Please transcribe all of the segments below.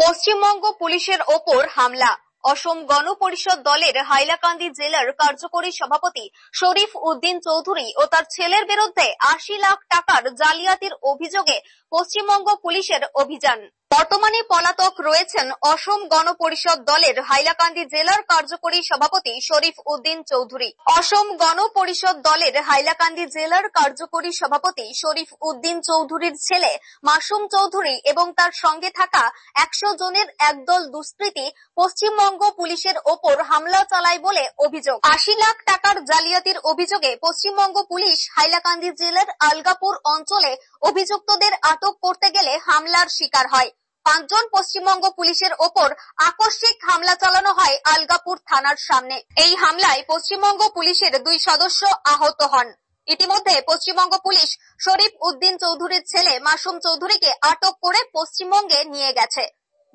পশ্চিমবঙ্গ পুলিশের ওপর হামলা। অসম গণ পরিষদ দলের হাইলাকান্দি জেলার কার্যকরী সভাপতি শরীফ উদ্দিন চৌধুরী ও তার ছেলের বিরুদ্ধে ৮০ লাখ টাকার জালিয়াতির অভিযোগে পশ্চিমবঙ্গ পুলিশের অভিযান। বর্তমানে পলাতক রয়েছেন অসম গণ পরিষদ দলের হাইলাকান্দি জেলার কার্যকরী সভাপতি শরীফ উদ্দিন চৌধুরী। অসম গণ পরিষদ দলের হাইলাকান্দি জেলার কার্যকরী সভাপতি শরীফ উদ্দিন চৌধুরীর ছেলে মাসুম চৌধুরী এবং তার সঙ্গে থাকা ১০০ জনের একদল দুষ্কৃতী পশ্চিমবঙ্গ পুলিশের ওপর হামলা চালায় বলে অভিযোগ। ৮০ লাখ টাকার জালিয়াতির অভিযোগে পশ্চিমবঙ্গ পুলিশ হাইলাকান্দি জেলার আলগাপুর অঞ্চলে অভিযুক্তদের আটক করতে গেলে হামলার শিকার হয়। ৫ জন পশ্চিমবঙ্গ পুলিশের ওপর আকস্মিক হামলা চালানো হয় আলগাপুর থানার সামনে। এই হামলায় পশ্চিমবঙ্গ পুলিশের ২ সদস্য আহত হন। ইতিমধ্যে পশ্চিমবঙ্গ পুলিশ শরীফ উদ্দিন চৌধুরীর ছেলে মাসুম চৌধুরীকে আটক করে পশ্চিমবঙ্গে নিয়ে গেছে।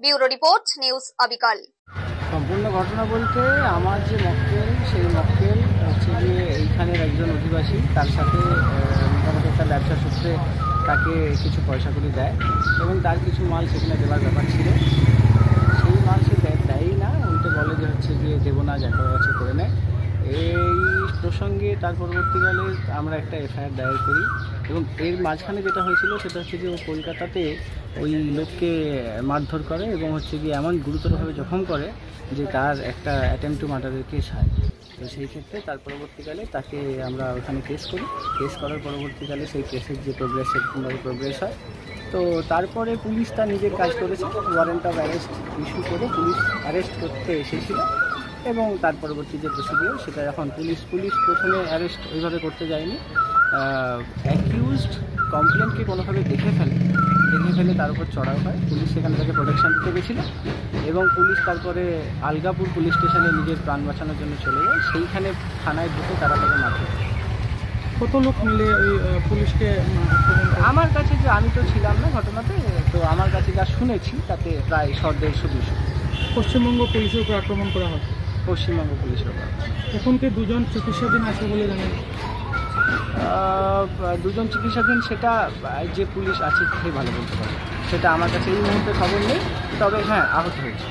ব্যুরো রিপোর্ট, নিউজ অবিকল। সম্পূর্ণ ঘটনা বলতে আমার যে মক্কেল, সেই মক্কেল হচ্ছে গিয়ে এইখানের একজন অধিবাসী, তার সাথে মোটামুটি একটা ব্যবসা সূত্রে তাকে কিছু পয়সা করে দেয় এবং তার কিছু মাল সেখানে দেওয়ার ব্যাপার ছিল। সেই মাল সে দেয়ই না, উল্টে বলে যে হচ্ছে গিয়ে দেবো না, যা করার আছে করে নেয়। এই প্রসঙ্গে তার পরবর্তীকালে আমরা একটা এফআইআর দায়ের করি এবং এর মাঝখানে যেটা হয়েছিল সেটা হচ্ছে যে ও কলকাতাতে ওই লোককে মারধর করে এবং হচ্ছে গিয়ে এমন গুরুতরভাবে জখম করে যে তার একটা অ্যাটেম্প টু মার্ডারের কেস হয়। তো সেই ক্ষেত্রে তার পরবর্তীকালে তাকে আমরা ওখানে কেস করি। কেস করার পরবর্তীকালে সেই কেসের যে প্রোগ্রেস সেরকমভাবে প্রোগ্রেস হয়। তো তারপরে পুলিশ তার নিজের কাজ করেছে, ওয়ারেন্ট অফ অ্যারেস্ট ইস্যু করে পুলিশ অ্যারেস্ট করতে এসেছিল এবং তার পরবর্তী যে প্রসিডিওর সেটা এখন পুলিশ প্রথমে অ্যারেস্ট ওইভাবে করতে যায়নি। অ্যাকিউজড কমপ্লেনকে কোনোভাবে দেখে ফেলে তার উপর চড়াও হয়। পুলিশ সেখানে তাকে প্রোটেকশন দিতে গেছিল এবং পুলিশ তারপরে আলগাপুর পুলিশ স্টেশনে নিজের প্রাণ বাঁচানোর জন্য চলে যায়। সেইখানে থানায় ঢুকে তারা তাকে মারধর করে। কত লোক মিলে ওই পুলিশকে? আমার কাছে যে আমি তো ছিলাম না ঘটনাতে, তো আমার কাছে যা শুনেছি তাতে প্রায় ১৫০-২০০। পশ্চিমবঙ্গ পুলিশের উপর আক্রমণ করা হয়। পশ্চিমবঙ্গ পুলিশের উপর এখন কি ২ জন চিকিৎসাধীন আছে বলে জানেন? ২ জন চিকিৎসাধীন সেটা যে পুলিশ আছে সে ভালো বলতে পারে, সেটা আমার কাছে এই মুহূর্তে খবর নেই। তবে হ্যাঁ, আহত হয়েছে।